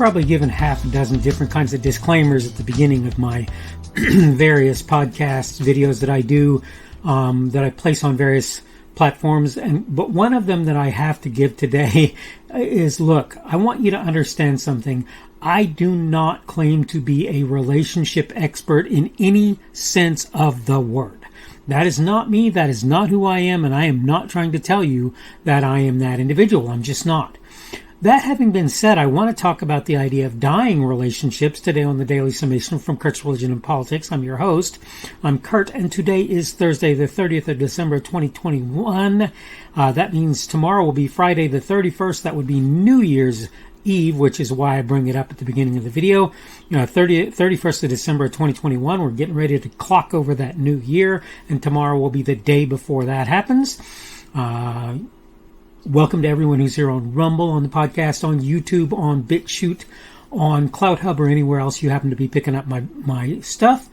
probably given half a dozen different kinds of disclaimers at the beginning of my various podcasts, videos that I do, that I place on various platforms. But one of them that I have to give today is, look, I want you to understand something. I do not claim to be a relationship expert in any sense of the word. That is not me. That is not who I am. And I am not trying to tell you that I am that individual. I'm just not. That having been said, I want to talk about the idea of dying relationships today on the Daily Summation from Kurt's Religion and Politics. I'm your host. I'm Kurt, and today is Thursday, the 30th of December, 2021. That means tomorrow will be Friday, the 31st. That would be New Year's Eve, which is why I bring it up at the beginning of the video. 31st of December 2021, we're getting ready to clock over that new year, and tomorrow will be the day before that happens. Welcome to everyone who's here on Rumble, on the podcast, on YouTube, on BitChute, on CloutHub, or anywhere else you happen to be picking up my stuff.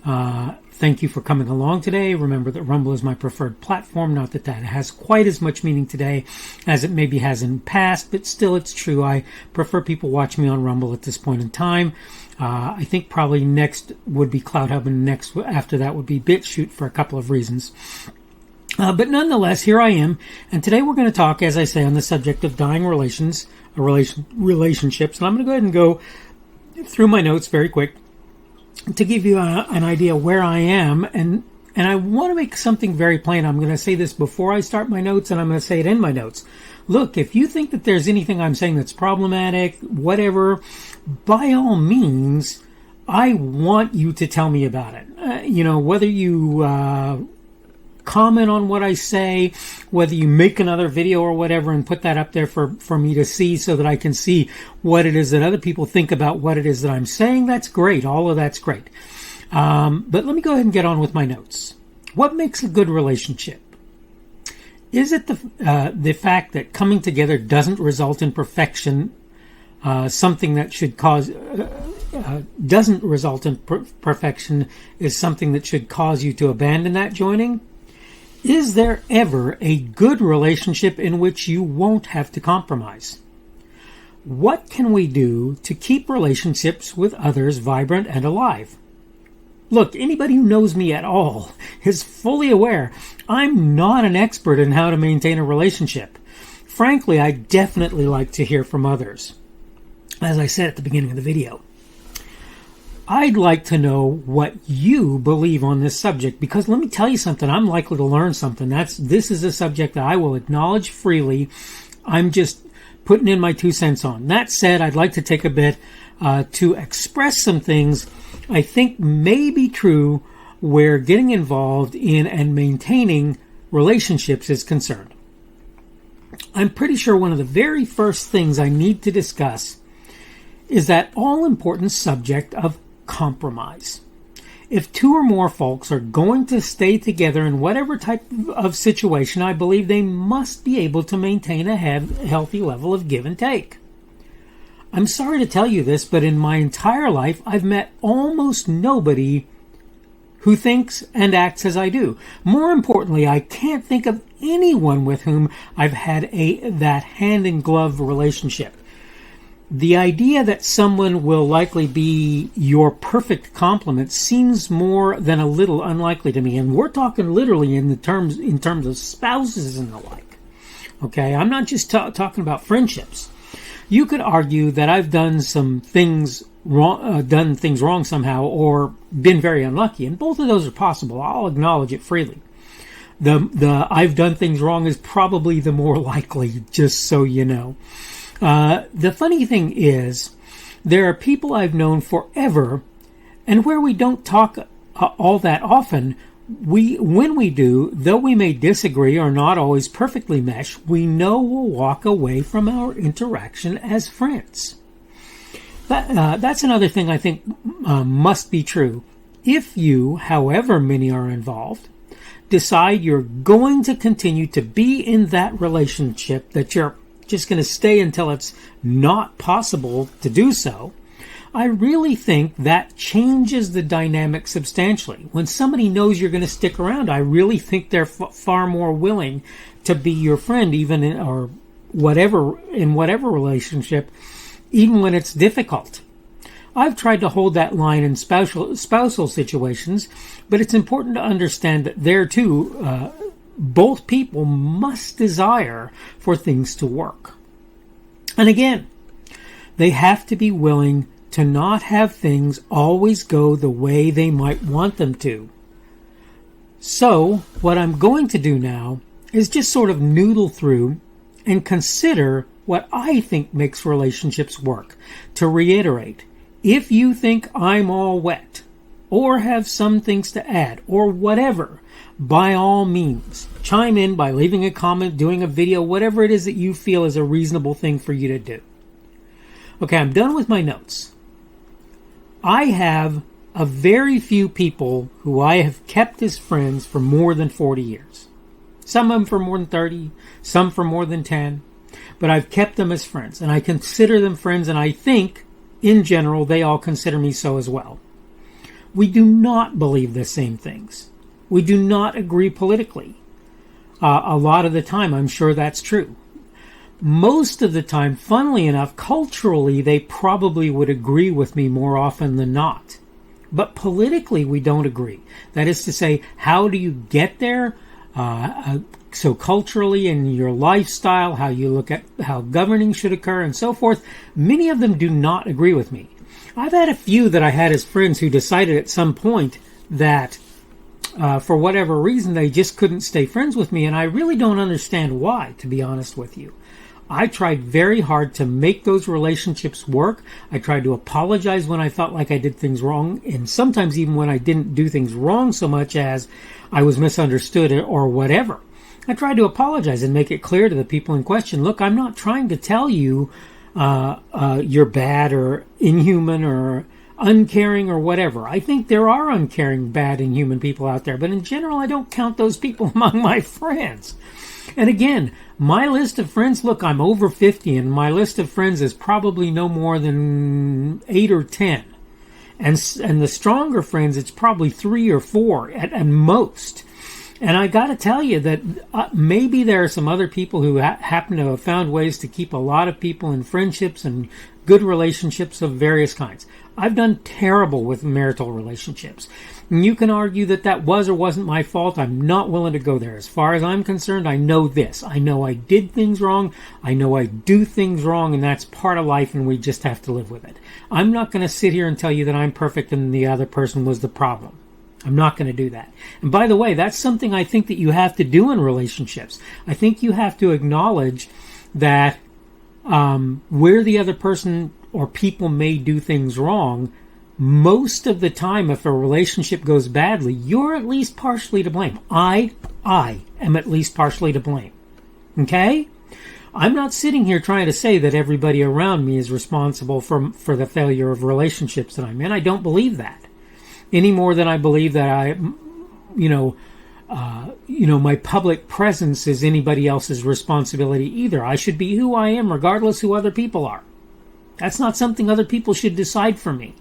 Thank you for coming along today. Remember that Rumble is my preferred platform. Not that that has quite as much meaning today as it maybe has in the past, but still it's true. I prefer people watch me on Rumble at this point in time. I think probably next would be CloutHub, and next after that would be BitChute for a couple of reasons. But nonetheless, here I am, and today we're going to talk, as I say, on the subject of dying relationships, and I'm going to go ahead and go through my notes very quick to give you an idea where I am, and I want to make something very plain. I'm going to say this before I start my notes, and I'm going to say it in my notes. Look, if you think that there's anything I'm saying that's problematic, whatever, by all means, I want you to tell me about it. Whether you comment on what I say, whether you make another video or whatever and put that up there for me to see so that I can see what it is that other people think about what it is that I'm saying, that's great. All of that's great. But let me go ahead and get on with my notes. What makes a good relationship? Is it the fact that coming together doesn't result in perfection, something that should cause... doesn't result in perfection is something that should cause you to abandon that joining? Is there ever a good relationship in which you won't have to compromise? What can we do to keep relationships with others vibrant and alive? Look, anybody who knows me at all is fully aware I'm not an expert in how to maintain a relationship. Frankly, I definitely like to hear from others. As I said at the beginning of the video, I'd like to know what you believe on this subject, because let me tell you something, I'm likely to learn something. This is a subject that I will acknowledge freely. I'm just putting in my 2 cents on. That said, I'd like to take a bit to express some things I think may be true where getting involved in and maintaining relationships is concerned. I'm pretty sure one of the very first things I need to discuss is that all-important subject of compromise. If 2 or more folks are going to stay together in whatever type of situation, I believe they must be able to maintain a healthy level of give and take. I'm sorry to tell you this, but in my entire life, I've met almost nobody who thinks and acts as I do. More importantly, I can't think of anyone with whom I've had that hand-in-glove relationship. The idea that someone will likely be your perfect complement seems more than a little unlikely to me, and we're talking literally in terms of spouses and the like. Okay, I'm not just talking about friendships. You could argue that I've done some things wrong somehow, or been very unlucky, and both of those are possible. I'll acknowledge it freely. The I've done things wrong is probably the more likely, just so you know. The funny thing is, there are people I've known forever, and where we don't talk all that often, when we do, though we may disagree or not always perfectly mesh, we know we'll walk away from our interaction as friends. That's another thing I think must be true. If you, however many are involved, decide you're going to continue to be in that relationship, that you're just going to stay until it's not possible to do so, I really think that changes the dynamic substantially. When somebody knows you're going to stick around, I really think they're far more willing to be your friend, even in whatever relationship even when it's difficult. I've tried to hold that line in spousal situations, but it's important to understand that there too, both people must desire for things to work. And again, they have to be willing to not have things always go the way they might want them to. So, what I'm going to do now is just sort of noodle through and consider what I think makes relationships work. To reiterate, if you think I'm all wet, or have some things to add, or whatever, by all means, chime in by leaving a comment, doing a video, whatever it is that you feel is a reasonable thing for you to do. Okay, I'm done with my notes. I have a very few people who I have kept as friends for more than 40 years. Some of them for more than 30, some for more than 10, but I've kept them as friends, and I consider them friends, and I think, in general, they all consider me so as well. We do not believe the same things. We do not agree politically. A lot of the time, I'm sure that's true. Most of the time, funnily enough, culturally, they probably would agree with me more often than not. But politically, we don't agree. That is to say, how do you get there? So culturally, in your lifestyle, how you look at how governing should occur and so forth, many of them do not agree with me. I've had a few that I had as friends who decided at some point that for whatever reason they just couldn't stay friends with me, and I really don't understand why, to be honest with you. I tried very hard to make those relationships work. I tried to apologize when I felt like I did things wrong, and sometimes even when I didn't do things wrong so much as I was misunderstood or whatever. I tried to apologize and make it clear to the people in question, look, I'm not trying to tell you you're bad or inhuman or uncaring or whatever. I think there are uncaring, bad, inhuman people out there, but in general, I don't count those people among my friends. And again, my list of friends, look, I'm over 50, and my list of friends is probably no more than 8 or 10. And the stronger friends, it's probably 3 or 4 at most. And I got to tell you that maybe there are some other people who happen to have found ways to keep a lot of people in friendships and good relationships of various kinds. I've done terrible with marital relationships. And you can argue that that was or wasn't my fault. I'm not willing to go there. As far as I'm concerned, I know this. I know I did things wrong. I know I do things wrong, and that's part of life, and we just have to live with it. I'm not going to sit here and tell you that I'm perfect and the other person was the problem. I'm not going to do that. And by the way, that's something I think that you have to do in relationships. I think you have to acknowledge that where the other person or people may do things wrong, most of the time, if a relationship goes badly, you're at least partially to blame. I am at least partially to blame. Okay? I'm not sitting here trying to say that everybody around me is responsible for the failure of relationships that I'm in. I don't believe that. Any more than I believe that my public presence is anybody else's responsibility either. I should be who I am regardless who other people are. That's not something other people should decide for me.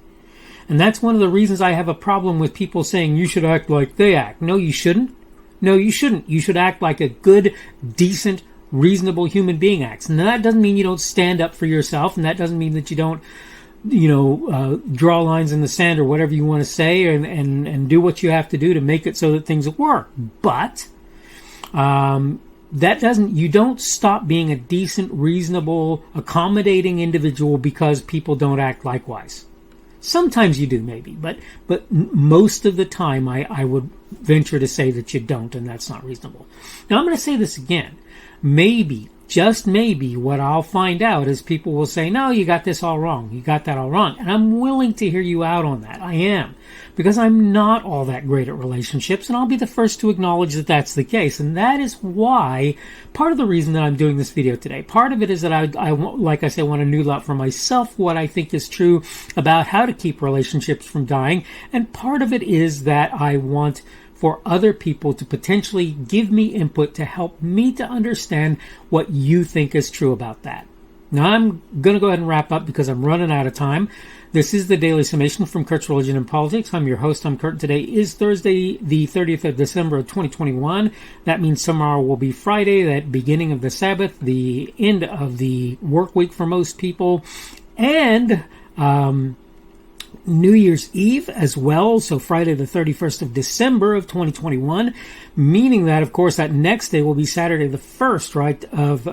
And that's one of the reasons I have a problem with people saying you should act like they act. No, you shouldn't. No, you shouldn't. You should act like a good, decent, reasonable human being acts. And that doesn't mean you don't stand up for yourself, and that doesn't mean that you don't draw lines in the sand or whatever you want to say and do what you have to do to make it so that things work. But you don't stop being a decent, reasonable, accommodating individual because people don't act likewise. Sometimes you do, maybe, but most of the time I would venture to say that you don't, and that's not reasonable. Now, I'm going to say this again. Maybe, just maybe, what I'll find out is people will say, no, you got this all wrong. You got that all wrong. And I'm willing to hear you out on that. I am. Because I'm not all that great at relationships, and I'll be the first to acknowledge that that's the case. And that is why, part of the reason that I'm doing this video today, part of it is that I like I say, want to noodle out for myself what I think is true about how to keep relationships from dying. And part of it is that I want for other people to potentially give me input to help me to understand what you think is true about that. Now, I'm going to go ahead and wrap up because I'm running out of time. This is the Daily Summation from Kurt's Religion and Politics. I'm your host. I'm Kurt. Today is Thursday, the 30th of December of 2021. That means tomorrow will be Friday, that beginning of the Sabbath, the end of the work week for most people. and New Year's Eve as well, so Friday the 31st of December of 2021, meaning that, of course, that next day will be Saturday the 1st, right, of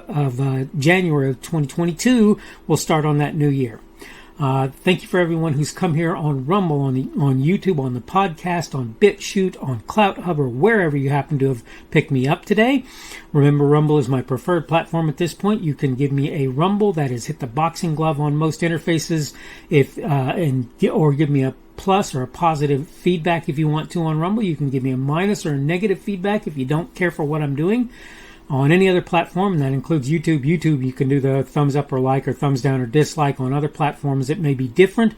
January of 2022. We'll start on that new year. Thank you for everyone who's come here on Rumble, on YouTube, on the podcast, on BitChute, on CloutHub, or wherever you happen to have picked me up today. Remember, Rumble is my preferred platform at this point. You can give me a Rumble, that is, hit the boxing glove on most interfaces, or give me a plus or a positive feedback if you want to on Rumble. You can give me a minus or a negative feedback if you don't care for what I'm doing. On any other platform, and that includes YouTube. YouTube, you can do the thumbs up or like, or thumbs down or dislike. On other platforms, it may be different,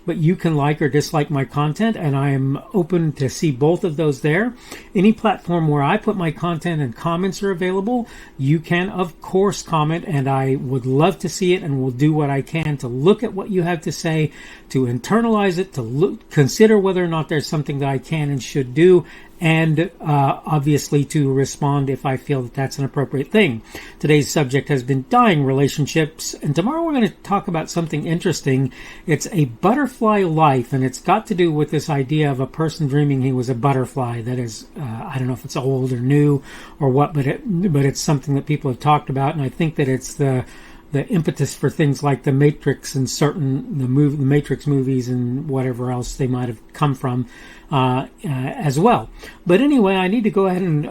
but you can like or dislike my content, and I am open to see both of those there. Any platform where I put my content and comments are available, you can, of course, comment, and I would love to see it, and will do what I can to look at what you have to say, to internalize it, to consider whether or not there's something that I can and should do, and obviously to respond if I feel that that's an appropriate thing. Today's subject has been dying relationships, and tomorrow we're going to talk about something interesting. It's a butterfly life, and it's got to do with this idea of a person dreaming he was a butterfly. That is, I don't know if it's old or new or what, but it's something that people have talked about, and I think that it's the impetus for things like the Matrix and the Matrix movies and whatever else they might have come from as well. But anyway, I need to go ahead and,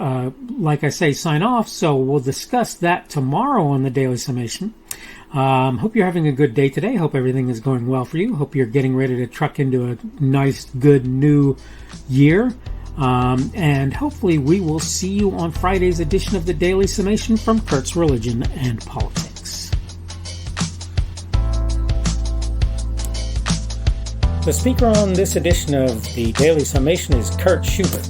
like I say, sign off. So we'll discuss that tomorrow on the Daily Summation. Hope you're having a good day today. Hope everything is going well for you. Hope you're getting ready to truck into a nice, good new year. And hopefully we will see you on Friday's edition of the Daily Summation from Kurt's Religion and Politics. The speaker on this edition of the Daily Summation is Kurt Schubert.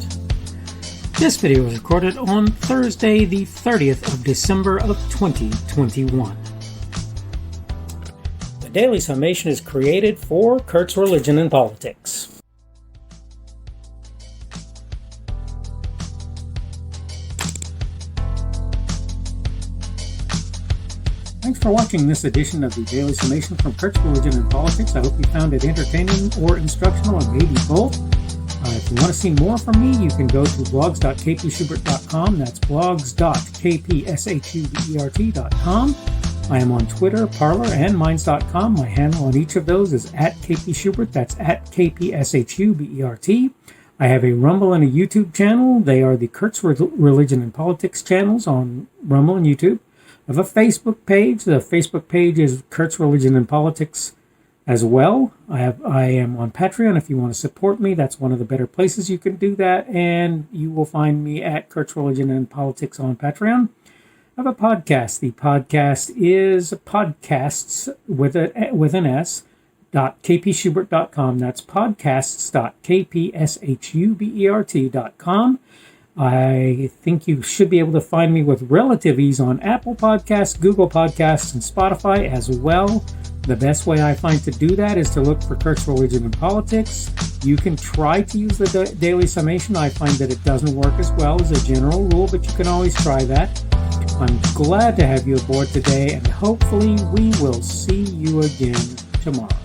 This video was recorded on Thursday, the 30th of December of 2021. The Daily Summation is created for Kurt's Religion and Politics. Thanks for watching this edition of the Daily Summation from Kurt's Religion and Politics. I hope you found it entertaining or instructional, or maybe both. If you want to see more from me, you can go to blogs.kpschubert.com. That's blogs.kpschubert.com. I am on Twitter, Parler, and Minds.com. My handle on each of those is @kpschubert. That's @kpschubert. I have a Rumble and a YouTube channel. They are the Kurt's Religion and Politics channels on Rumble and YouTube. I have a Facebook page. The Facebook page is Kurt's Religion and Politics as well. I am on Patreon. If you want to support me, that's one of the better places you can do that. And you will find me at Kurt's Religion and Politics on Patreon. I have a podcast. The podcast is podcasts with an S, .kpschubert.com. That's podcasts.kpschubert.com. I think you should be able to find me with relative ease on Apple Podcasts, Google Podcasts, and Spotify as well. The best way I find to do that is to look for Kurt's Religion and Politics. You can try to use the Daily Summation. I find that it doesn't work as well as a general rule, but you can always try that. I'm glad to have you aboard today, and hopefully we will see you again tomorrow.